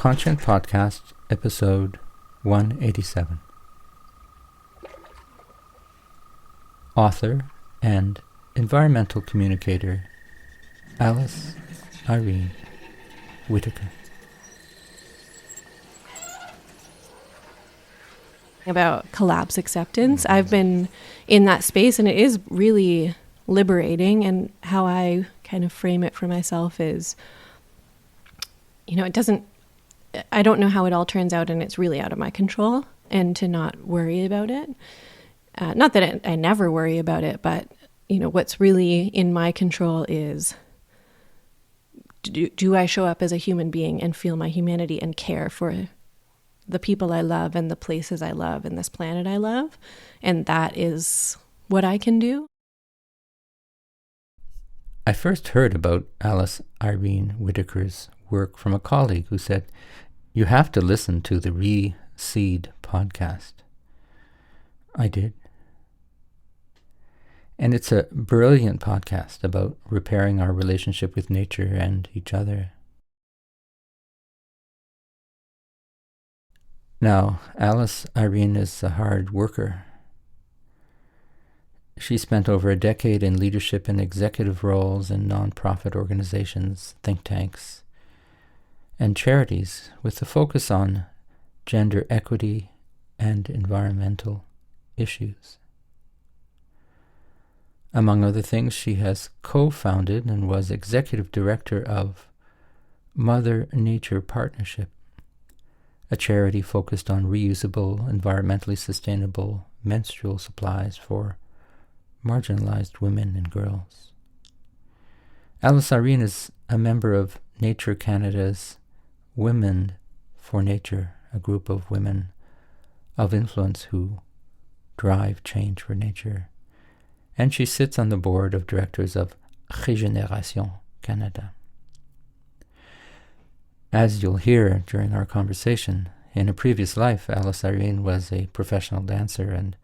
Conscient Podcast, episode 187. Author and environmental communicator Alice Irene Whittaker. About collapse acceptance. I've been in that space and it is really liberating, and how I kind of frame it for myself is, I don't know how it all turns out and it's really out of my control, and to not worry about it. Not that I never worry about it, but what's really in my control is do I show up as a human being and feel my humanity and care for the people I love and the places I love and this planet I love. And that is what I can do. I first heard about Alice Irene Whittaker's work from a colleague who said, "You have to listen to the Reseed podcast." I did. And it's a brilliant podcast about repairing our relationship with nature and each other. Now, Alice Irene is a hard worker. She spent over a decade in leadership and executive roles in nonprofit organizations, think tanks, and charities with a focus on gender equity and environmental issues. Among other things, she has co-founded and was executive director of Mother Nature Partnership, a charity focused on reusable, environmentally sustainable menstrual supplies for marginalized women and girls. Alice Irene is a member of Nature Canada's Women for Nature, a group of women of influence who drive change for nature. And she sits on the board of directors of Regeneration Canada. As you'll hear during our conversation, in a previous life, Alice Irene was a professional dancer and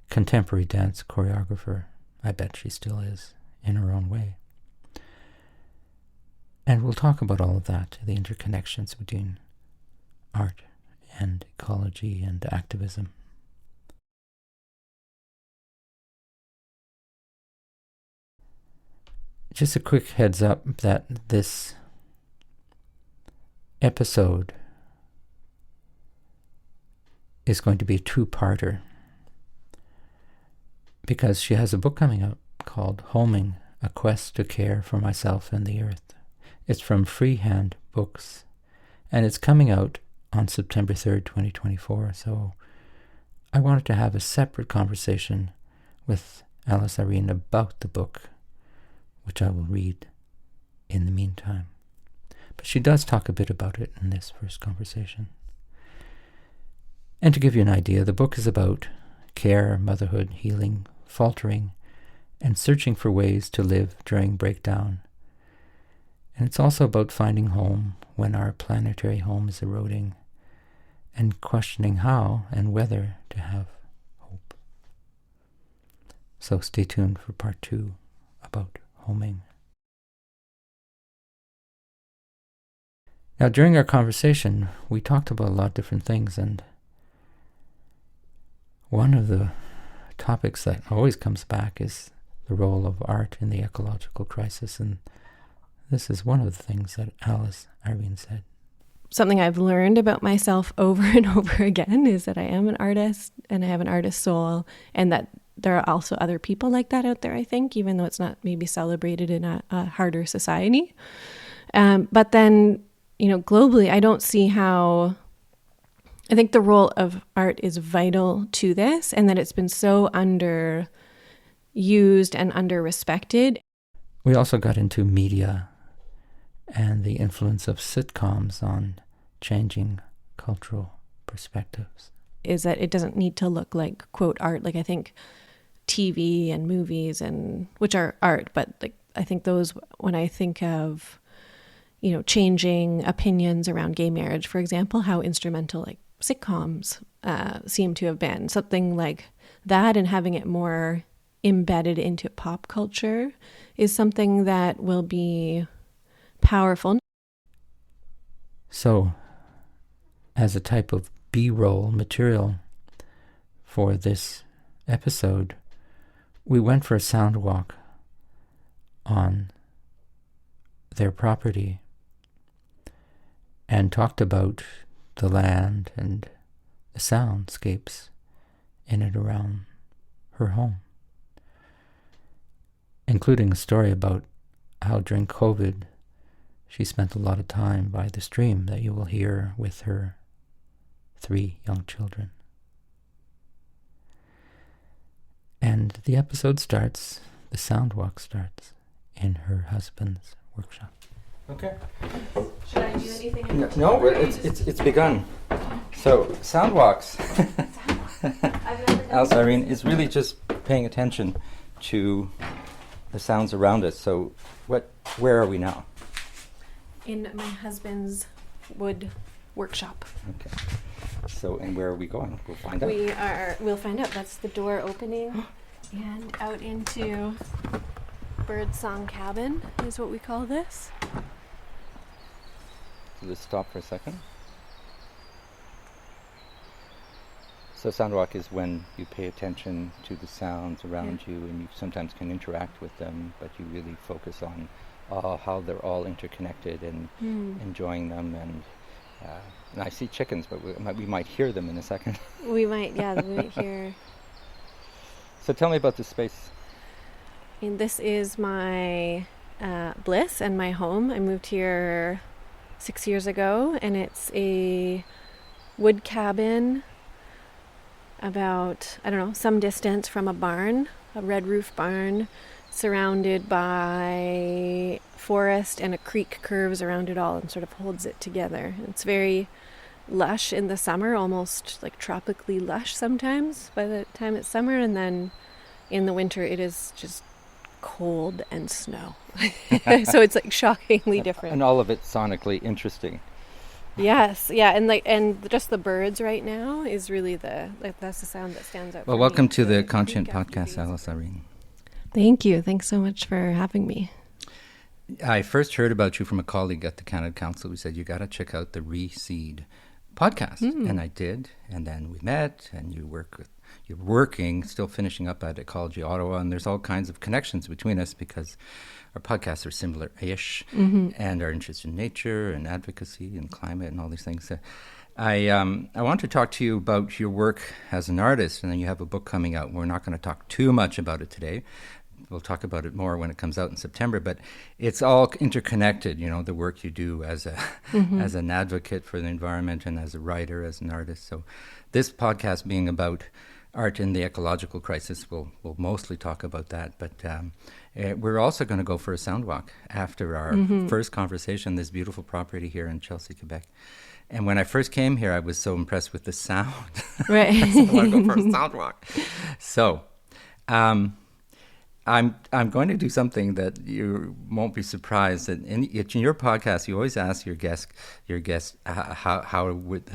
contemporary dance choreographer. I bet she still is, in her own way. And we'll talk about all of that, the interconnections between art and ecology and activism. Just a quick heads up that this episode is going to be a two-parter because she has a book coming out called Homing, A Quest to Care for Myself and the Earth. It's from Freehand Books, and it's coming out on September 3rd, 2024. So I wanted to have a separate conversation with Alice Irene about the book, which I will read in the meantime. But she does talk a bit about it in this first conversation. And to give you an idea, the book is about care, motherhood, healing, faltering, and searching for ways to live during breakdown. And it's also about finding home when our planetary home is eroding, and questioning how and whether to have hope. So stay tuned for part 2 about homing. Now, during our conversation, we talked about a lot of different things, and one of the topics that always comes back is the role of art in the ecological crisis, and this is one of the things that Alice Irene said. Something I've learned about myself over and over again is that I am an artist and I have an artist soul, and that there are also other people like that out there, I think, even though it's not maybe celebrated in a harder society. But then, globally, I don't see how. I think the role of art is vital to this, and that it's been so underused and under-respected. We also got into media and the influence of sitcoms on changing cultural perspectives. Is that it doesn't need to look like, quote, art. Like, I think TV and movies, and which are art, but like I think those, when I think of, changing opinions around gay marriage, for example, how instrumental like sitcoms seem to have been. Something like that, and having it more embedded into pop culture is something that will be powerful. So as a type of B-roll material for this episode, we went for a sound walk on their property and talked about the land and the soundscapes in and around her home, including a story about how during COVID she spent a lot of time by the stream that you will hear with her 3 young children. And the episode starts, the sound walk starts in her husband's workshop. Okay. Should I do anything? No, it's begun. So, sound walks. Alice Irene is really just paying attention to the sounds around us. So, where are we now? In my husband's wood workshop. Okay. So, and where are we going? We'll find out. We'll find out. That's the door opening and out into Birdsong Cabin is what we call this. So let's stop for a second. So soundwalk is when you pay attention to the sounds around you, and you sometimes can interact with them, but you really focus on how they're all interconnected and enjoying them. And I see chickens, but we might hear them in a second. We might hear. So tell me about this space. And this is my bliss and my home. I moved here 6 years ago, and it's a wood cabin about, some distance from a barn, a red roof barn, surrounded by forest, and a creek curves around it all and sort of holds it together. It's very lush in the summer, almost like tropically lush sometimes by the time it's summer, and then in the winter it is just cold and snow. So it's like shockingly different. And all of it sonically interesting. Yes, yeah, and just the birds right now is really that's the sound that stands out. Well, welcome to the Conscient Podcast, Alice Irene. Thank you. Thanks so much for having me. I first heard about you from a colleague at the Canada Council who said, you got to check out the Reseed podcast. And I did. And then we met, and you're working, still finishing up at Ecology Ottawa, and there's all kinds of connections between us because our podcasts are similar-ish, and our interest in nature and advocacy and climate and all these things. I want to talk to you about your work as an artist, and then you have a book coming out. We're not going to talk too much about it today. We'll talk about it more when it comes out in September, but it's all interconnected, the work you do as as an advocate for the environment and as a writer, as an artist. So this podcast being about art in the ecological crisis, we'll mostly talk about that, but we're also going to go for a sound walk after our first conversation, this beautiful property here in Chelsea, Quebec. And when I first came here, I was so impressed with the sound. Right. So I want to go for a sound walk. So I'm going to do something that you won't be surprised that in your podcast you always ask your guests how would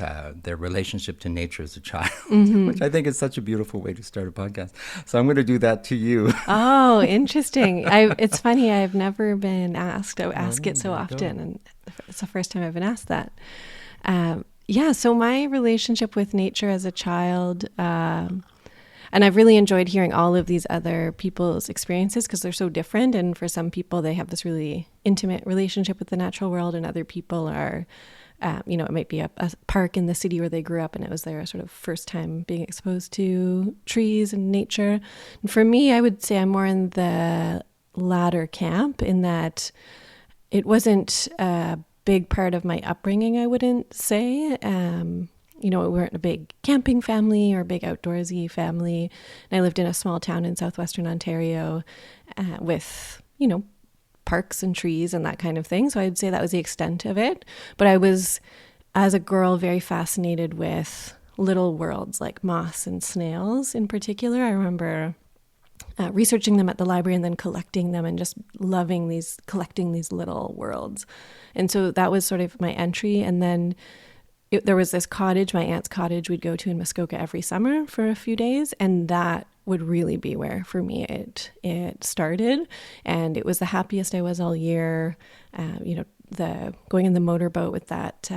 their relationship to nature as a child, which I think is such a beautiful way to start a podcast. So I'm going to do that to you. Oh, interesting. It's funny, I've never been asked. I ask it so often, and it's the first time I've been asked that. So my relationship with nature as a child. And I've really enjoyed hearing all of these other people's experiences because they're so different. And for some people, they have this really intimate relationship with the natural world, and other people are, it might be a park in the city where they grew up, and it was their sort of first time being exposed to trees and nature. And for me, I would say I'm more in the latter camp, in that it wasn't a big part of my upbringing, I wouldn't say. We weren't a big camping family or a big outdoorsy family. And I lived in a small town in southwestern Ontario with, parks and trees and that kind of thing. So I'd say that was the extent of it. But I was, as a girl, very fascinated with little worlds like moths and snails in particular. I remember researching them at the library and then collecting them and just loving collecting these little worlds. And so that was sort of my entry. And then there was this cottage, my aunt's cottage, we'd go to in Muskoka every summer for a few days, and that would really be where, for me, it started. And it was the happiest I was all year. The going in the motorboat with that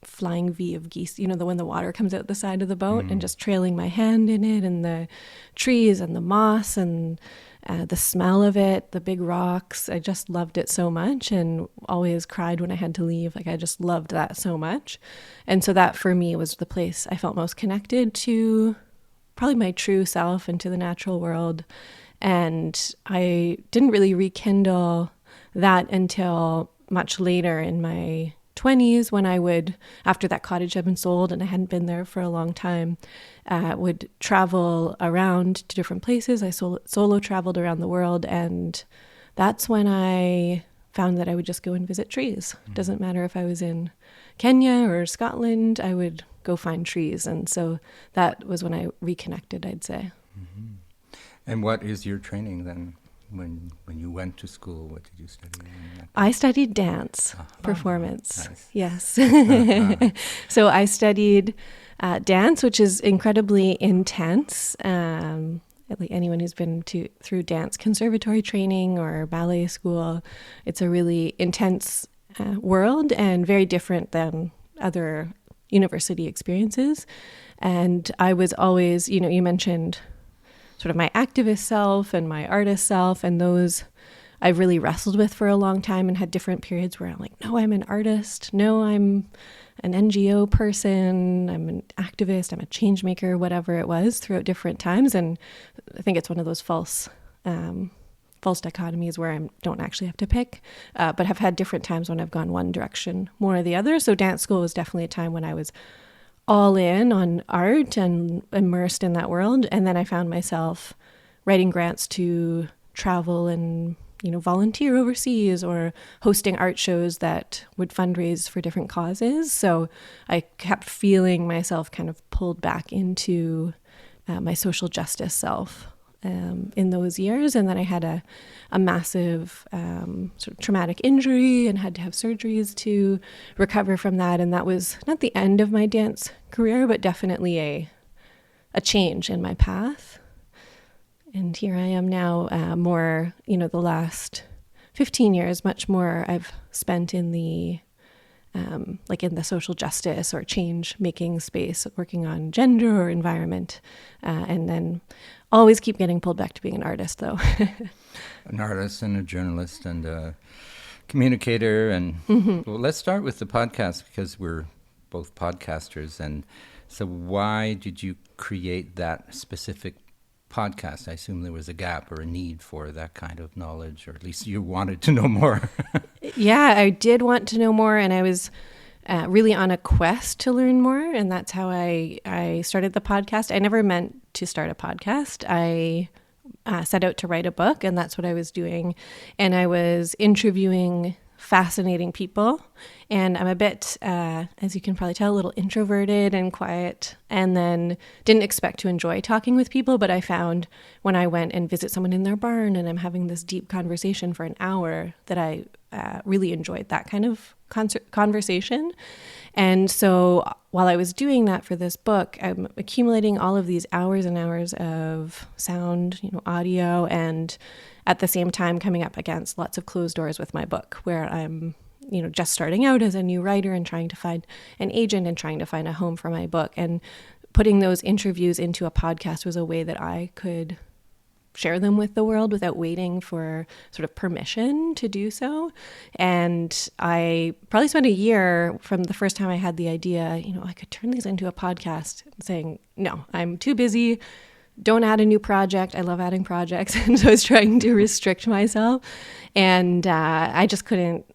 flying V of geese, the when the water comes out the side of the boat, and just trailing my hand in it, and the trees and the moss and the smell of it, the big rocks. I just loved it so much, and always cried when I had to leave. Like, I just loved that so much. And so that for me was the place I felt most connected to probably my true self and to the natural world. And I didn't really rekindle that until much later in my 20s, when I would, after that cottage had been sold and I hadn't been there for a long time, would travel around to different places. I solo traveled around the world, and that's when I found that I would just go and visit trees. It doesn't matter if I was in Kenya or Scotland, I would go find trees. And so that was when I reconnected, I'd say. Mm-hmm. And what is your training then? When you went to school, what did you study? I studied dance, performance. Nice. Yes. So I studied dance, which is incredibly intense. Like anyone who's been through dance conservatory training or ballet school, it's a really intense world and very different than other university experiences. And I was always, you mentioned sort of my activist self and my artist self, and those I've really wrestled with for a long time and had different periods where I'm like, no, I'm an artist. No, I'm an NGO person. I'm an activist. I'm a change maker, whatever it was, throughout different times. And I think it's one of those false dichotomies where I don't actually have to pick, but have had different times when I've gone one direction more or the other. So dance school was definitely a time when I was all in on art and immersed in that world. And then I found myself writing grants to travel and, volunteer overseas, or hosting art shows that would fundraise for different causes. So I kept feeling myself kind of pulled back into my social justice self in those years. And then I had a massive sort of traumatic injury and had to have surgeries to recover from that. And that was not the end of my dance career, but definitely a change in my path. And here I am now, more, the last 15 years, much more I've spent in the in the social justice or change making space, working on gender or environment, and then always keep getting pulled back to being an artist, though. An artist and a journalist and a communicator. And well, let's start with the podcast, because we're both podcasters. And so why did you create that specific podcast? I assume there was a gap or a need for that kind of knowledge, or at least you wanted to know more. Yeah, I did want to know more, and I was really on a quest to learn more, and that's how I started the podcast. I never meant to start a podcast. I set out to write a book, and that's what I was doing. And I was interviewing fascinating people, and I'm a bit, as you can probably tell, a little introverted and quiet, and then didn't expect to enjoy talking with people. But I found when I went and visit someone in their barn and I'm having this deep conversation for an hour, that I really enjoyed that kind of conversation. And so while I was doing that for this book, I'm accumulating all of these hours and hours of sound, audio, and at the same time coming up against lots of closed doors with my book, where I'm, just starting out as a new writer and trying to find an agent and trying to find a home for my book. And putting those interviews into a podcast was a way that I could share them with the world without waiting for sort of permission to do so. And I probably spent a year from the first time I had the idea, I could turn these into a podcast, saying, no, I'm too busy. Don't add a new project. I love adding projects. And so I was trying to restrict myself. And I just couldn't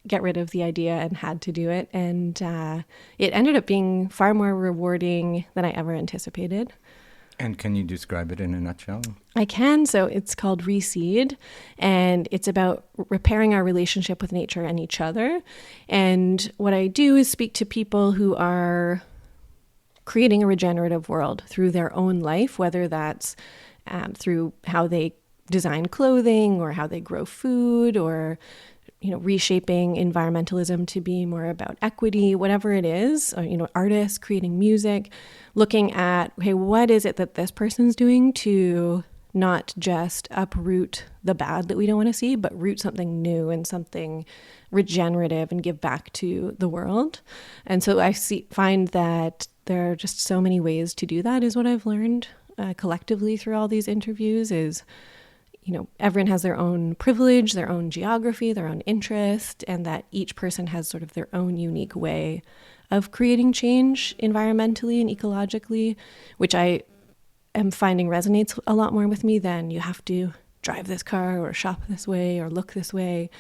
get rid of the idea and had to do it. And it ended up being far more rewarding than I ever anticipated. And can you describe it in a nutshell? I can. So it's called Reseed, and it's about repairing our relationship with nature and each other. And what I do is speak to people who are creating a regenerative world through their own life, whether that's through how they design clothing or how they grow food, or reshaping environmentalism to be more about equity, whatever it is, or, artists creating music, looking at, hey, what is it that this person's doing to not just uproot the bad that we don't want to see, but root something new and something regenerative and give back to the world. And so I find that there are just so many ways to do that, is what I've learned collectively through all these interviews. Is, everyone has their own privilege, their own geography, their own interest, and that each person has sort of their own unique way of creating change environmentally and ecologically, which I am finding resonates a lot more with me than you have to drive this car or shop this way or look this way.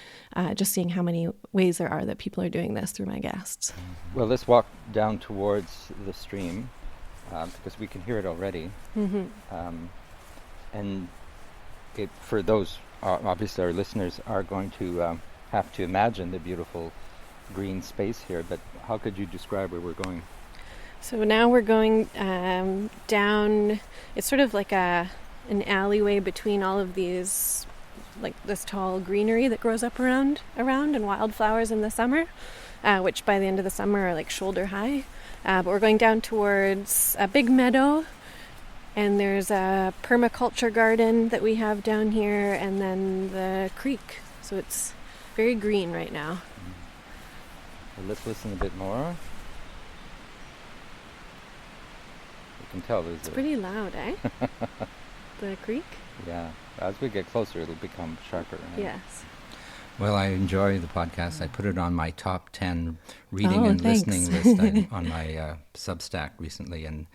Just seeing how many ways there are that people are doing this through my guests. Well, let's walk down towards the stream because we can hear it already. And for those, obviously our listeners are going to have to imagine the beautiful green space here, but how could you describe where we're going? So now we're going down, it's sort of like an alleyway between all of these, like this tall greenery that grows up around and wildflowers in the summer, which by the end of the summer are like shoulder high. But we're going down towards a big meadow, and there's a permaculture garden that we have down here, and then the creek. So it's very green right now. Well, let's listen a bit more. Can tell it's pretty loud, eh? The creek? Yeah. As we get closer, it'll become sharper. Right? Yes. Well, I enjoy the podcast. I put it on my top 10 reading and thanks. listening list on my Substack recently. And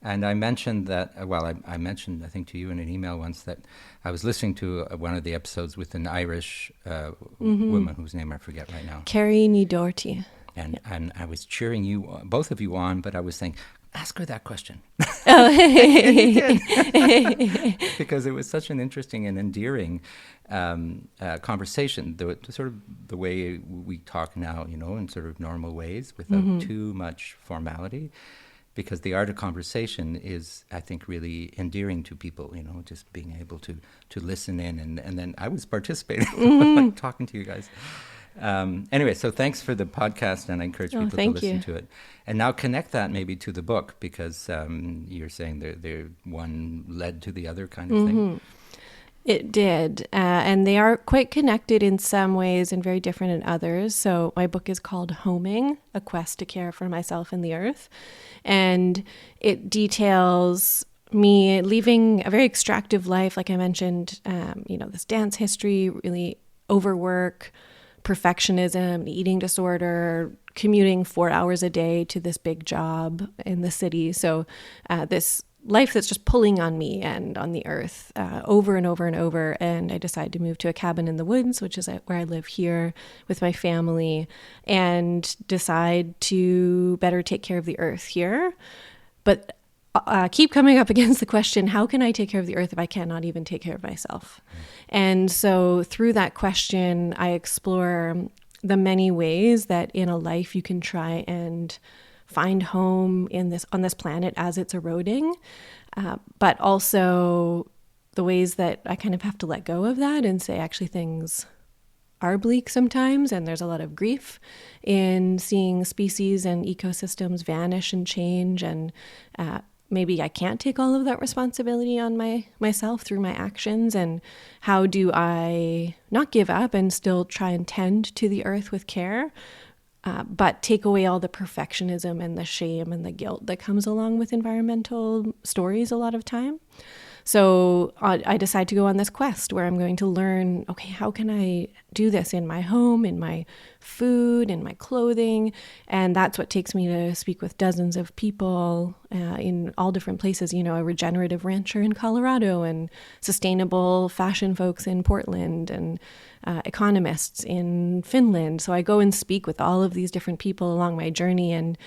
I mentioned that, I mentioned, I think, to you in an email once that I was listening to one of the episodes with an Irish woman whose name I forget right now. Carrie Doherty. And I was cheering you, both of you on, but I was saying, ask her that question. Because it was such an interesting and endearing conversation. Sort of the way we talk now, in sort of normal ways without too much formality. Because the art of conversation is, I think, really endearing to people, just being able to listen in. And then I was participating, like talking to you guys. Anyway, so thanks for the podcast, and I encourage people to listen to it. And now connect that maybe to the book, because you're saying they're one led to the other kind of thing. It did. And they are quite connected in some ways and very different in others. So my book is called Homing, A Quest to Care for Myself and the Earth. And it details me leaving a very extractive life, like I mentioned, this dance history, really overwork, perfectionism, eating disorder, commuting 4 hours a day to this big job in the city. So this life that's just pulling on me and on the earth over and over and over. And I decided to move to a cabin in the woods, which is where I live here with my family, and decide to better take care of the earth here. But keep coming up against the question, how can I take care of the earth if I cannot even take care of myself? And so through that question, I explore the many ways that in a life you can try and find home on this planet as it's eroding, but also the ways that I kind of have to let go of that and say, actually, things are bleak sometimes, and there's a lot of grief in seeing species and ecosystems vanish and change, and maybe I can't take all of that responsibility on myself through my actions. And how do I not give up and still try and tend to the earth with care, but take away all the perfectionism and the shame and the guilt that comes along with environmental stories a lot of time. So I decide to go on this quest where I'm going to learn, okay, how can I do this in my home, in my food, in my clothing? And that's what takes me to speak with dozens of people in all different places, a regenerative rancher in Colorado, and sustainable fashion folks in Portland, and economists in Finland. So I go and speak with all of these different people along my journey and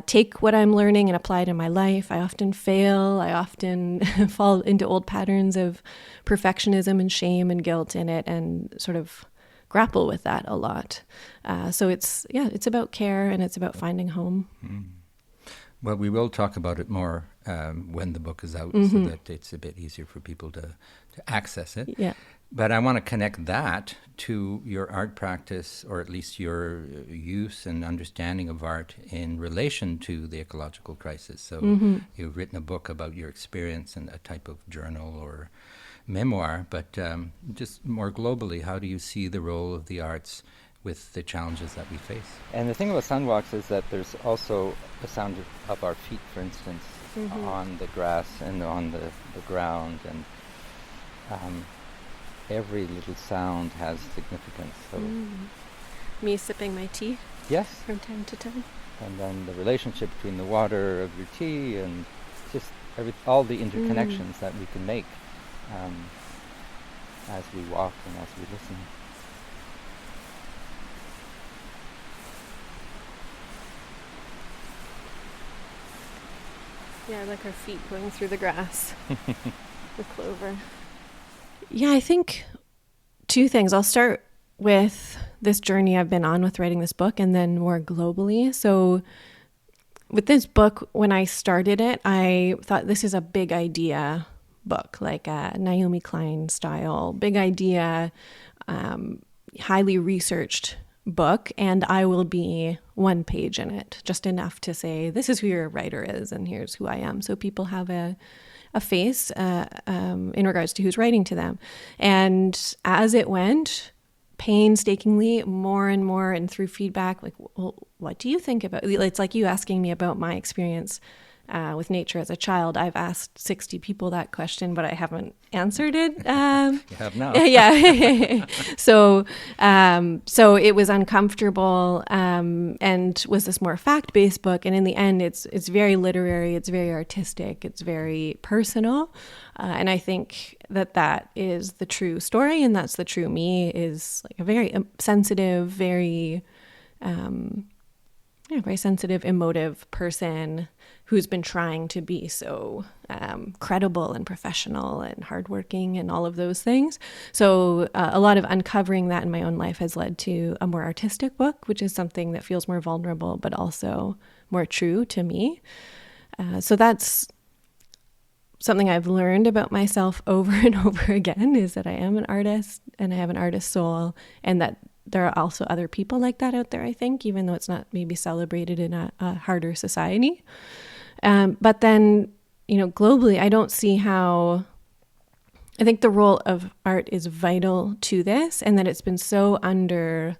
take what I'm learning and apply it in my life. I often fail. I often fall into old patterns of perfectionism and shame and guilt in it, and sort of grapple with that a lot. So it's about care, and it's about finding home. Well, we will talk about it more when the book is out, so that it's a bit easier for people to access it. Yeah. But I want to connect that to your art practice, or at least your use and understanding of art in relation to the ecological crisis. So you've written a book about your experience and a type of journal or memoir, but just more globally, how do you see the role of the arts with the challenges that we face? And the thing about sunwalks is that there's also the sound of our feet, for instance, on the grass and on the ground, and every little sound has significance. So me sipping my tea yes, from time to time. and then the relationship between the water of your tea and just all the interconnections that we can make as we walk and as we listen. Yeah, I like our feet going through the grass, the clover. Yeah, I think two things. I'll start with this journey I've been on with writing this book, and then more globally. So with this book, when I started it, I thought this is a big idea book, like a Naomi Klein style, big idea, highly researched book, and I will be one page in it, just enough to say, this is who your writer is, and here's who I am. So people have a face in regards to who's writing to them. And as it went, painstakingly, more and more, and through feedback, like, well, what do you think about it? It's like you asking me about my experience with nature as a child. I've asked 60 people that question, but I haven't answered it. You have now. Yeah. So it was uncomfortable, and was this more fact-based book. And in the end, it's very literary, it's very artistic, it's very personal. And I think that is the true story, and that's the true me, is like a very sensitive, very sensitive, emotive person who's been trying to be so credible and professional and hardworking and all of those things. So a lot of uncovering that in my own life has led to a more artistic book, which is something that feels more vulnerable, but also more true to me. So that's something I've learned about myself over and over again, is that I am an artist and I have an artist soul, and that there are also other people like that out there, I think, even though it's not maybe celebrated in a harder society. But then, globally, I don't see how. I think the role of art is vital to this, and that it's been so underused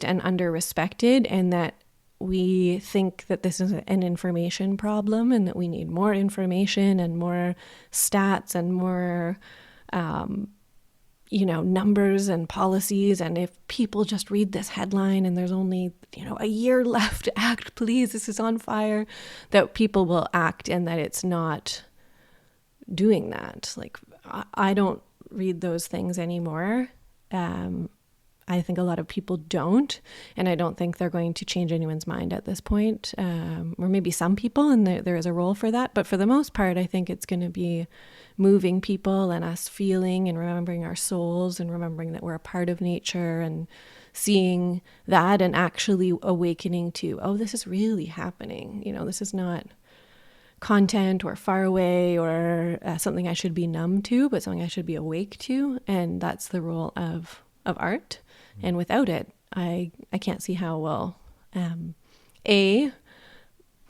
and under-respected, and that we think that this is an information problem, and that we need more information and more stats and more numbers and policies. And if people just read this headline and there's only, a year left to act, please, this is on fire, that people will act, and that it's not doing that. Like, I don't read those things anymore. I think a lot of people don't, and I don't think they're going to change anyone's mind at this point, or maybe some people, and there is a role for that. But for the most part, I think it's going to be moving people and us feeling and remembering our souls and remembering that we're a part of nature, and seeing that and actually awakening to, oh, this is really happening. This is not content or far away or something I should be numb to, but something I should be awake to. And that's the role of art. And without it, I can't see how we'll, A,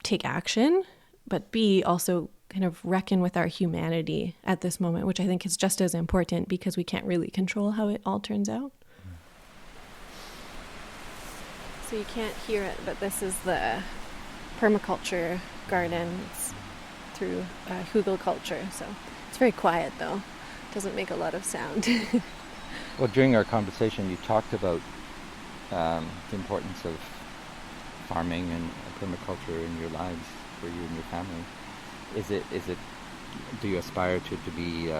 take action, but B, also kind of reckon with our humanity at this moment, which I think is just as important, because we can't really control how it all turns out. So you can't hear it, but this is the permaculture garden. It's through hugel culture, so it's very quiet though. It doesn't make a lot of sound. Well, during our conversation, you talked about the importance of farming and permaculture in your lives, for you and your family. Is it? Do you aspire to be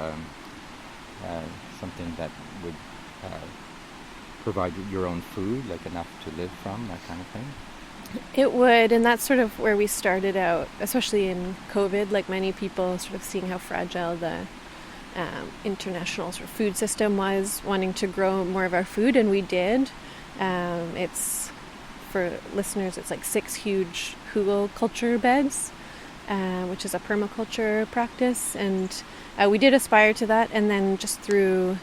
something that would provide your own food, like enough to live from, that kind of thing? It would, and that's sort of where we started out, especially in COVID, like many people, sort of seeing how fragile the international sort of food system was, wanting to grow more of our food, and we did. It's, for listeners, it's like 6 huge hugel culture beds, which is a permaculture practice, and we did aspire to that. And then just through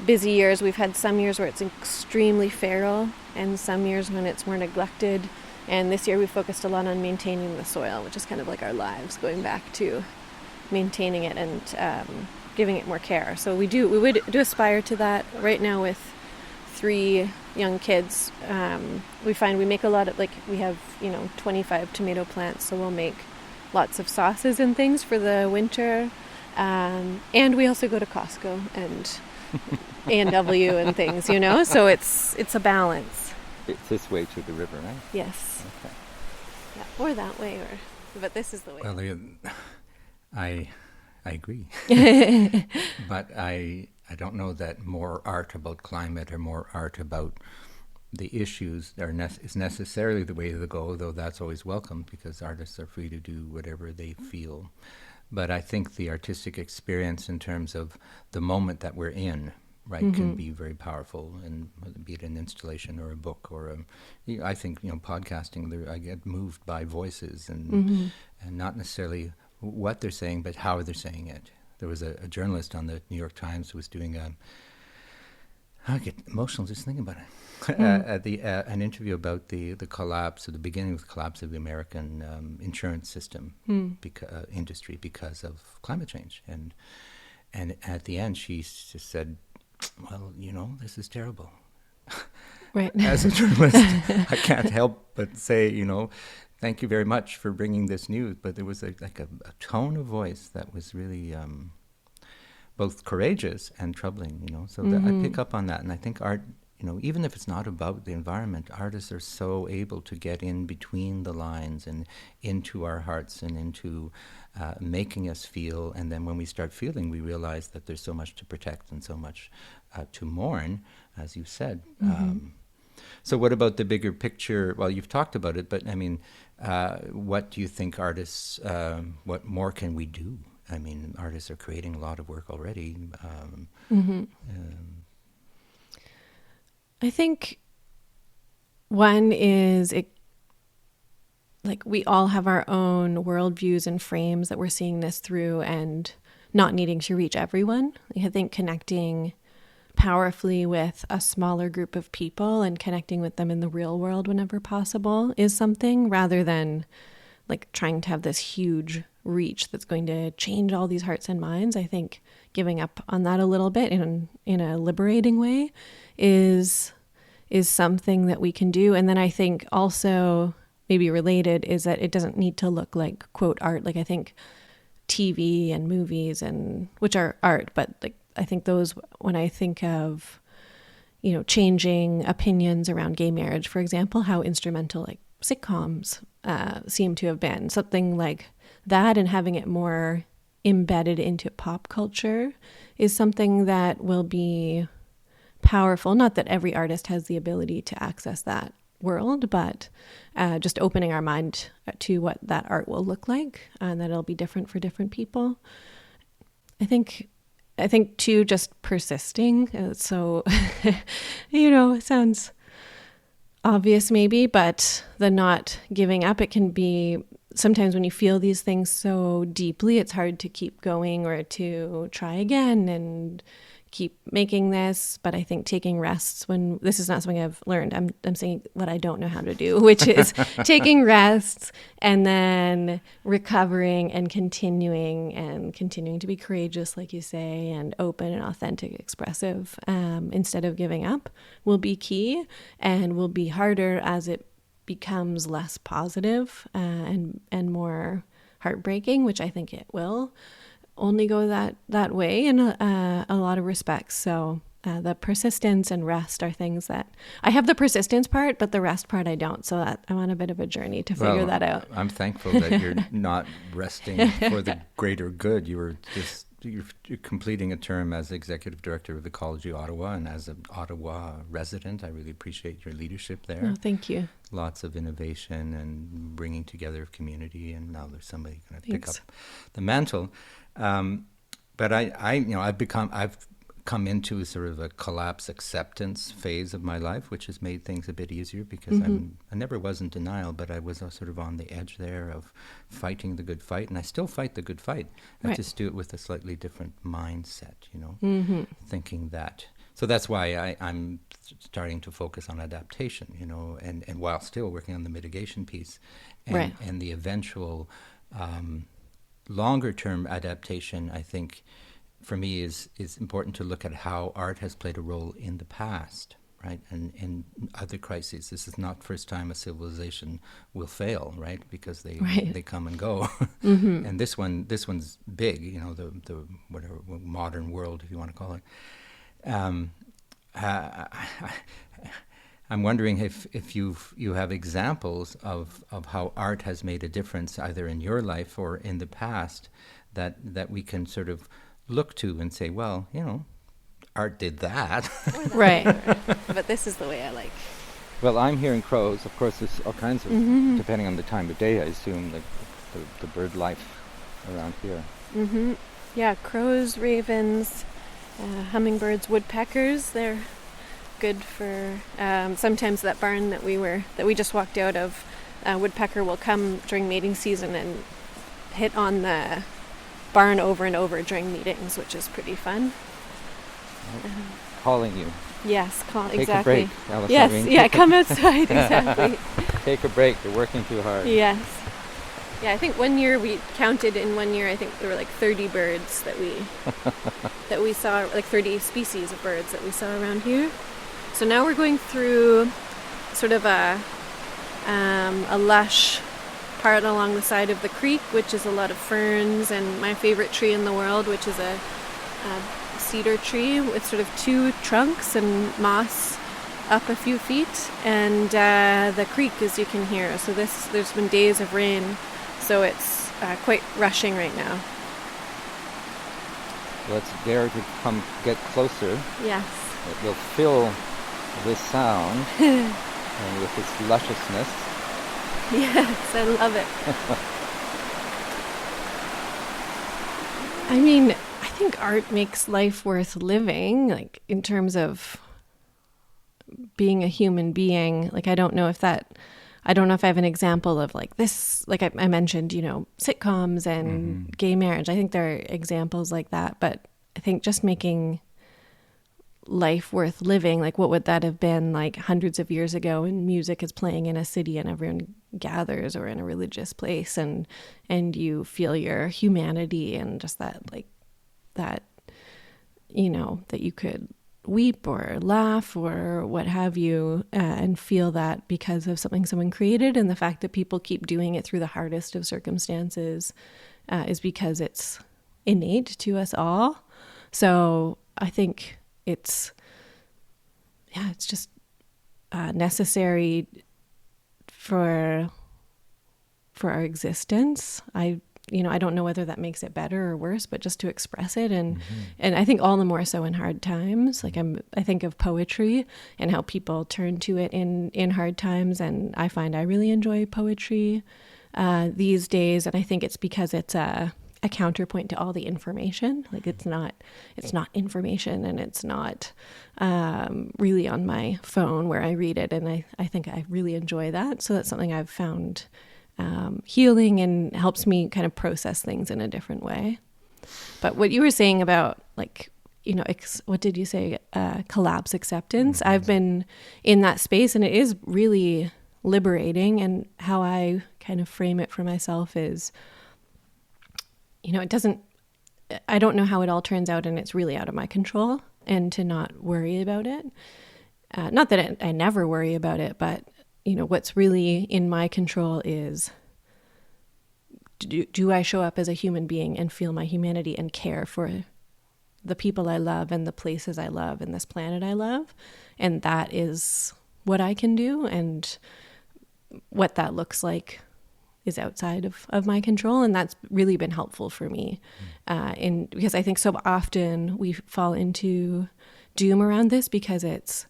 busy years, we've had some years where it's extremely feral, and some years when it's more neglected. And this year we focused a lot on maintaining the soil, which is kind of like our lives, going back to maintaining it. And giving it more care. So we would do aspire to that. Right now with 3 young kids, we find we make a lot of, like, we have 25 tomato plants, so we'll make lots of sauces and things for the winter, and we also go to Costco and A&W and things, so it's a balance. It's this way to the river, right? Yes. Okay. Yeah, or that way, but this is the way. Well, I agree. But I don't know that more art about climate or more art about the issues is necessarily the way to go, though that's always welcome because artists are free to do whatever they feel. But I think the artistic experience in terms of the moment that we're in, right, can be very powerful, and be it an installation or a book or I think podcasting. I get moved by voices and not necessarily what they're saying, but how they're saying it. There was a journalist on the New York Times who was doing I get emotional just thinking about it. An interview about the collapse, or the beginning of the collapse of the American insurance system industry because of climate change, and at the end she just said, "Well, this is terrible." Right. As a journalist, I can't help but say, thank you very much for bringing this news. But there was a tone of voice that was really both courageous and troubling, So that I pick up on that. And I think art, even if it's not about the environment, artists are so able to get in between the lines and into our hearts and into making us feel. And then when we start feeling, we realize that there's so much to protect and so much to mourn, as you said. So what about the bigger picture? Well, you've talked about it, but I mean, what do you think artists, what more can we do? I mean, artists are creating a lot of work already. I think one is we all have our own worldviews and frames that we're seeing this through, and not needing to reach everyone. I think connecting powerfully with a smaller group of people and connecting with them in the real world whenever possible is something, rather than trying to have this huge reach that's going to change all these hearts and minds. I think giving up on that a little bit in a liberating way is something that we can do. And then I think also maybe related is that it doesn't need to look like quote art. I think TV and movies, and which are art, but I think those, when I think of changing opinions around gay marriage, for example, how instrumental sitcoms seem to have been, something like that, and having it more embedded into pop culture is something that will be powerful. Not that every artist has the ability to access that world, but just opening our mind to what that art will look like, and that it'll be different for different people. I think too, just persisting. So, it sounds obvious maybe, but the not giving up, it can be sometimes when you feel these things so deeply, it's hard to keep going or to try again and keep making this. But I think taking rests, when this is not something I've learned, I'm saying what I don't know how to do, which is taking rests and then recovering and continuing to be courageous, like you say, and open and authentic, expressive, instead of giving up, will be key, and will be harder as it becomes less positive and more heartbreaking, which I think it will only go that way in a lot of respects. So the persistence and rest are things that I have the persistence part, but the rest part I don't. So I'm on a bit of a journey to figure that out. I'm thankful that you're not resting for the greater good. You're completing a term as executive director of Ecology Ottawa, and as an Ottawa resident, I really appreciate your leadership there. Oh, thank you. Lots of innovation and bringing together of community, and now there's somebody going to pick up the mantle. But I've come into sort of a collapse acceptance phase of my life, which has made things a bit easier because I never was in denial, but I was sort of on the edge there of fighting the good fight, and I still fight the good fight. I just do it with a slightly different mindset, thinking that. So that's why I'm starting to focus on adaptation, and while still working on the mitigation piece and the eventual longer term adaptation, I think for me is important to look at how art has played a role in the past, right? And in other crises, this is not first time a civilization will fail, right? Because they come and go. Mm-hmm. And this one's big, you know, the whatever modern world, if you want to call it. I'm wondering if you have examples of how art has made a difference either in your life or in the past that we can sort of look to and say, well, you know, art did that. Right. But this is the way I like. Well, I'm hearing crows. Of course, there's all kinds of, Mm-hmm. depending on the time of day, I assume, the bird life around here. Mm-hmm. Yeah, crows, ravens, hummingbirds, woodpeckers. They're good for. Sometimes that barn that we just walked out of, woodpecker will come during mating season and hit on the barn over and over during meetings, which is pretty fun. Calling you. Yes, Take exactly. a break, Alice Yes, Irene. yeah, come outside, exactly. Take a break. You're working too hard. Yes. Yeah, I think one year we counted in 1 year, I think there were like 30 birds that we saw, like 30 species of birds that we saw around here. So now we're going through sort of a lush part along the side of the creek, which is a lot of ferns, and my favorite tree in the world, which is a cedar tree with sort of 2 trunks and moss up a few feet, and the creek, as you can hear. So there's been days of rain, so it's quite rushing right now. Let's dare to come get closer. Yes. It will fill this sound and with its lusciousness. Yes, I love it. I mean, I think art makes life worth living, like in terms of being a human being. Like, I don't know if I have an example of like this, like I mentioned, you know, sitcoms and gay marriage. I think there are examples like that, but I think just making life worth living, like what would that have been like hundreds of years ago when music is playing in a city and everyone gathers, or in a religious place, and you feel your humanity, and just that, like that, you know, that you could weep or laugh or what have you, and feel that because of something someone created, and the fact that people keep doing it through the hardest of circumstances is because it's innate to us all. So I think it's just necessary for our existence. I don't know whether that makes it better or worse, but just to express it, and I think all the more so in hard times. Like I think of poetry and how people turn to it in hard times, and I find I really enjoy poetry these days, and I think it's because it's a counterpoint to all the information. Like it's not information, and it's not really on my phone where I read it, and I think I really enjoy that. So that's something I've found healing, and helps me kind of process things in a different way. But what you were saying about, like, you know, what did you say? Collapse acceptance. I've been in that space, and it is really liberating. And how I kind of frame it for myself is, you know, I don't know how it all turns out, and it's really out of my control, and to not worry about it. Not that I never worry about it, but, you know, what's really in my control is, do I show up as a human being and feel my humanity and care for the people I love and the places I love and this planet I love? And that is what I can do, and what that looks like is outside of my control. And that's really been helpful for me, because I think so often we fall into doom around this, because it's,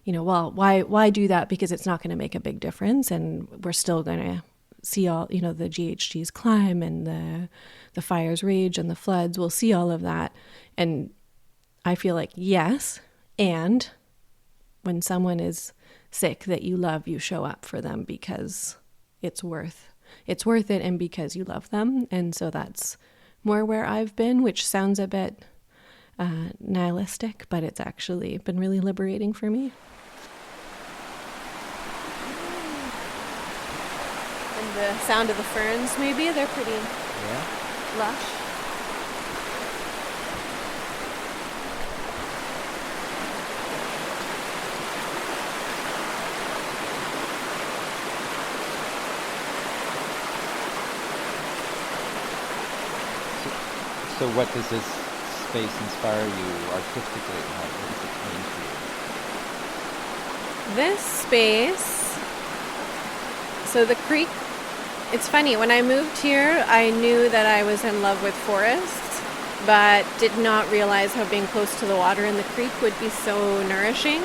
you know, well, why do that? Because it's not going to make a big difference, and we're still going to see all, you know, the GHGs climb, and the fires rage, and the floods. We'll see all of that. And I feel like, yes, and when someone is sick that you love, you show up for them because it's worth it, and because you love them. And so that's more where I've been, which sounds a bit nihilistic, but it's actually been really liberating for me. And the sound of the ferns, maybe they're pretty lush. So what does this space inspire you artistically? What does it mean to you? This space, so the creek, it's funny, when I moved here, I knew that I was in love with forests, but did not realize how being close to the water in the creek would be so nourishing.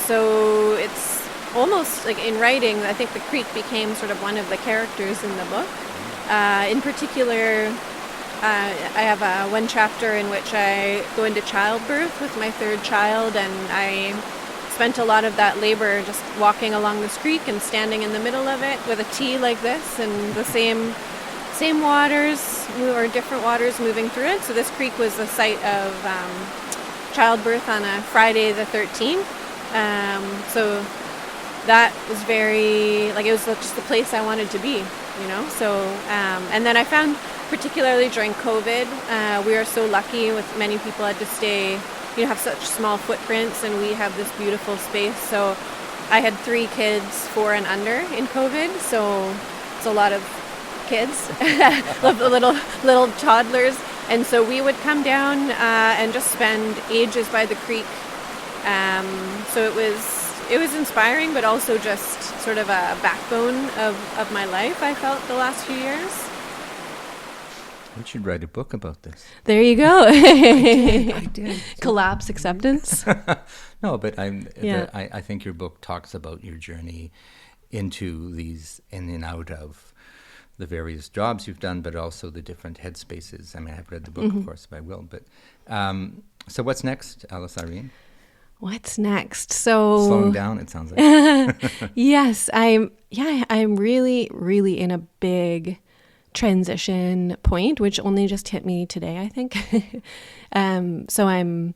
So it's almost like in writing, I think the creek became sort of one of the characters in the book. In particular, I have one chapter in which I go into childbirth with my third child, and I spent a lot of that labor just walking along this creek and standing in the middle of it with a tea like this, and the same waters or different waters moving through it. So this creek was the site of childbirth on a Friday the 13th. So that was very, like, it was just the place I wanted to be, you know. So and then I found, particularly during COVID, we are so lucky with many people had to stay, you know, have such small footprints, and we have this beautiful space. So I had 3 kids, 4 and under, in COVID, so it's a lot of kids, little toddlers, and so we would come down and just spend ages by the creek. So it was inspiring, but also just sort of a backbone of my life, I felt, the last few years. We should write a book about this. There you go. I did. Collapse acceptance. No, but I think your book talks about your journey into these in and out of the various jobs you've done, but also the different headspaces. I mean, I've read the book, of course, by Will. But so what's next, Alice Irene? What's next? So slowing down, it sounds like. Yes, I'm really, really in a big transition point, which only just hit me today, I think. So I'm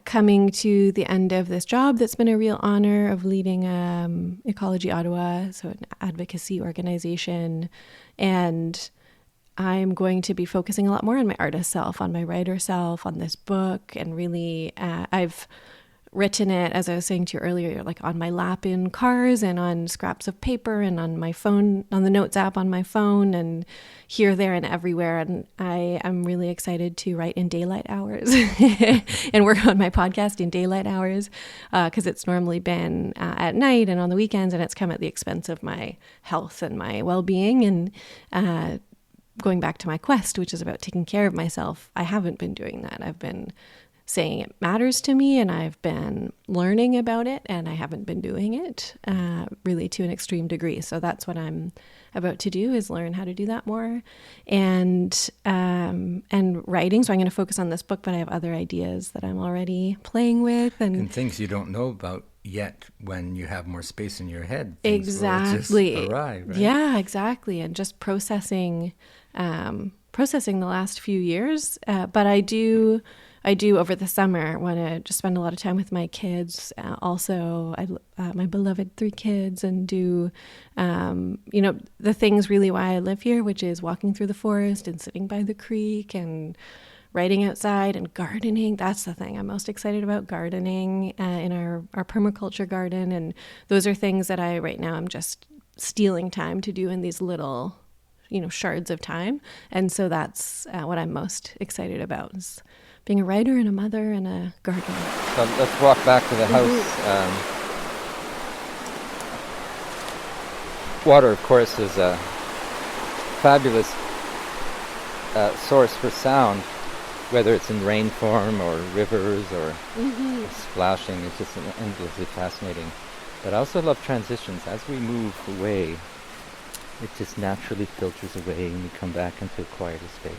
coming to the end of this job that's been a real honor of leading Ecology Ottawa, so an advocacy organization, and I'm going to be focusing a lot more on my artist self, on my writer self, on this book, and really I've written it, as I was saying to you earlier, like on my lap in cars and on scraps of paper and on my phone, on the notes app on my phone, and here, there, and everywhere. And I am really excited to write in daylight hours and work on my podcast in daylight hours, because it's normally been at night and on the weekends, and it's come at the expense of my health and my well-being. And going back to my quest, which is about taking care of myself, I haven't been doing that. I've been saying it matters to me, and I've been learning about it, and I haven't been doing it really to an extreme degree. So that's what I'm about to do, is learn how to do that more, and writing. So I'm going to focus on this book, but I have other ideas that I'm already playing with, and things you don't know about yet when you have more space in your head. Exactly. Just arrive, right? Yeah, exactly. And just processing the last few years. But I do over the summer want to just spend a lot of time with my kids. Also, my beloved 3 kids, and do, the things really why I live here, which is walking through the forest and sitting by the creek and writing outside and gardening. That's the thing I'm most excited about, gardening in our permaculture garden. And those are things that right now I'm just stealing time to do in these little, shards of time. And so that's what I'm most excited about, is being a writer and a mother and a gardener. So let's walk back to the house. Water, of course, is a fabulous source for sound, whether it's in rain form or rivers or splashing. It's just endlessly fascinating. But I also love transitions. As we move away, it just naturally filters away, and we come back into a quieter space.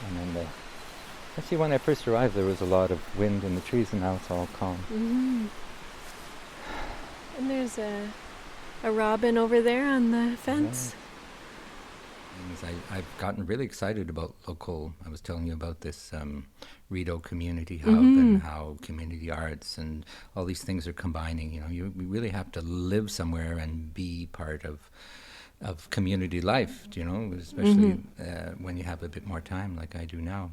And then actually, when I first arrived, there was a lot of wind in the trees, and now it's all calm. Mm-hmm. And there's a robin over there on the fence. Yeah. I've gotten really excited about local. I was telling you about this Rideau Community Hub and how community arts and all these things are combining. We really have to live somewhere and be part of of community life, especially when you have a bit more time like I do now.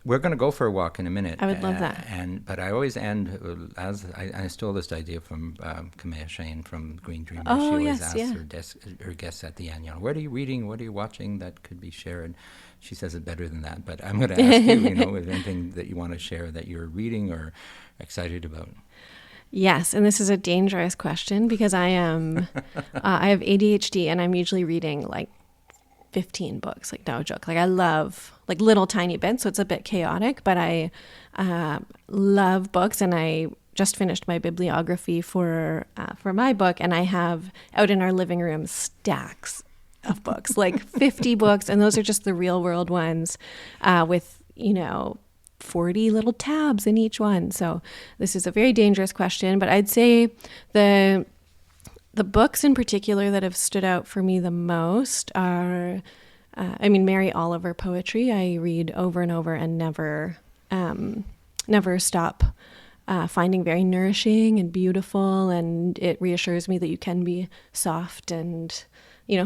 We're going to go for a walk in a minute. I would love that. But I always end, as I stole this idea from Kamea Shane from Green Dreamers. Oh, she always yes, asks her guests at the end, what are you reading, what are you watching that could be shared? She says it better than that, but I'm going to ask you, if anything that you want to share that you're reading or excited about. Yes, and this is a dangerous question because I am, I have ADHD and I'm usually reading like 15 books, like no joke. Like I love like little tiny bits, so it's a bit chaotic, but I love books, and I just finished my bibliography for my book, and I have out in our living room stacks of books, like 50 books, and those are just the real world ones with, 40 little tabs in each one. So this is a very dangerous question, but I'd say the books in particular that have stood out for me the most are, Mary Oliver poetry. I read over and over and never stop finding very nourishing and beautiful, and it reassures me that you can be soft and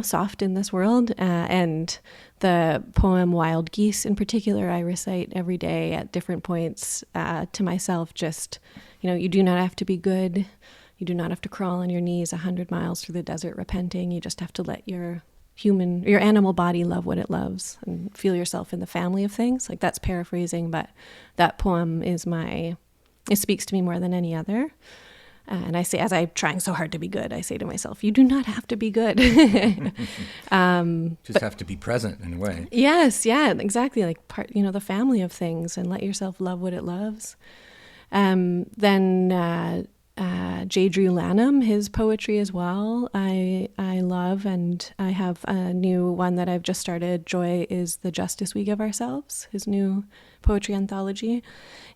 soft in this world. And the poem Wild Geese in particular, I recite every day at different points to myself. Just, you do not have to be good. You do not have to crawl on your knees 100 miles through the desert repenting. You just have to let your animal body love what it loves and feel yourself in the family of things. Like, that's paraphrasing, but that poem it speaks to me more than any other. And I say, as I'm trying so hard to be good, I say to myself, you do not have to be good. Just have to be present in a way. Yes, yeah, exactly. Like the family of things, and let yourself love what it loves. Then J. Drew Lanham, his poetry as well, I love, and I have a new one that I've just started. Joy is the Justice We Give Ourselves, his new poetry anthology.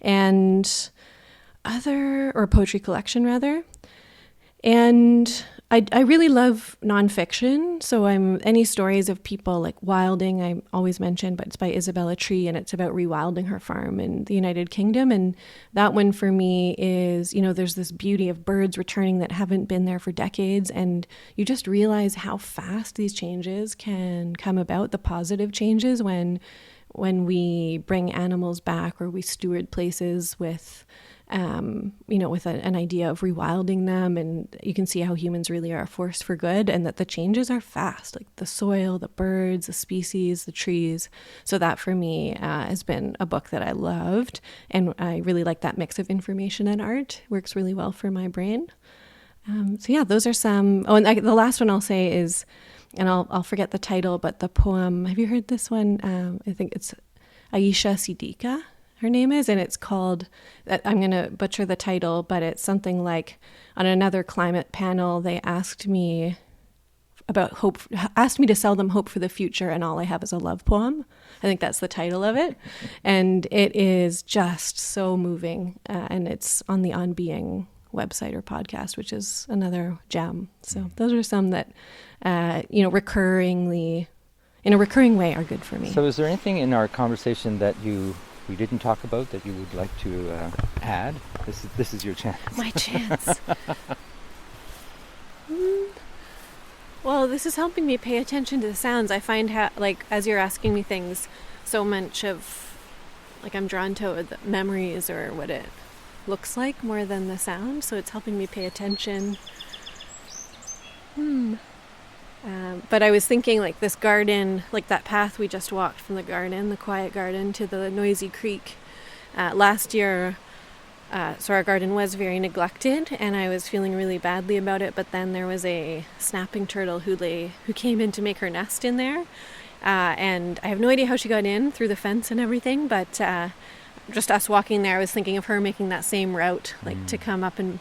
And poetry collection rather. And I really love nonfiction. So any stories of people like wilding, I always mention, but it's by Isabella Tree, and it's about rewilding her farm in the United Kingdom. And that one for me is, there's this beauty of birds returning that haven't been there for decades. And you just realize how fast these changes can come about, the positive changes when we bring animals back, or we steward places with with an idea of rewilding them. And you can see how humans really are a force for good, and that the changes are fast, like the soil, the birds, the species, the trees. So that for me has been a book that I loved, and I really like that mix of information and art. Works really well for my brain. So yeah, those are some. Oh, and the last one I'll say is, and I'll forget the title, but the poem, have you heard this one? I think it's Aisha Siddiqa, her name is, and it's called, I'm going to butcher the title, but it's something like, on another climate panel, they asked me about hope, asked me to sell them hope for the future, and all I have is a love poem. I think that's the title of it. And it is just so moving. And it's on the On Being website or podcast, which is another gem. So those are some that, recurringly, in a recurring way, are good for me. So is there anything in our conversation that we didn't talk about that you would like to add? This is your chance. My chance. Well, this is helping me pay attention to the sounds. I find as you're asking me things, so much of, I'm drawn to the memories or what it looks like more than the sound. So it's helping me pay attention. But I was thinking, this garden, that path we just walked from the garden, the quiet garden, to the noisy creek. Last year, so our garden was very neglected, and I was feeling really badly about it. But then there was a snapping turtle who came in to make her nest in there. And I have no idea how she got in through the fence and everything, but just us walking there, I was thinking of her making that same route, to come up and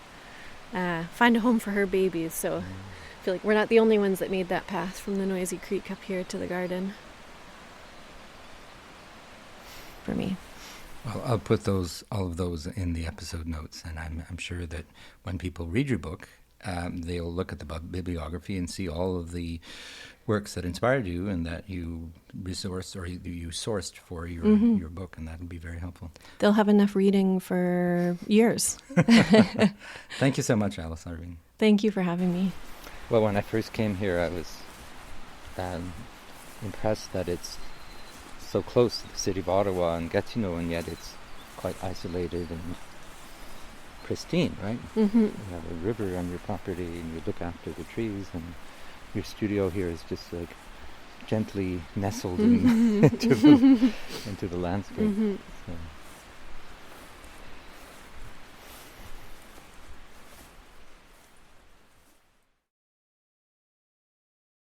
find a home for her babies. So I feel like we're not the only ones that made that path from the noisy creek up here to the garden. For me. Well, I'll put all of those in the episode notes, and I'm sure that when people read your book, they'll look at the bibliography and see all of the works that inspired you and that you resourced or you sourced for your book, and that'll be very helpful. They'll have enough reading for years. Thank you so much, Alice Irene. Thank you for having me. Well, when I first came here, I was impressed that it's so close to the city of Ottawa and Gatineau, and yet it's quite isolated and pristine, right? Mm-hmm. You have a river on your property, and you look after the trees, and your studio here is just like gently nestled into the landscape. Mm-hmm. So.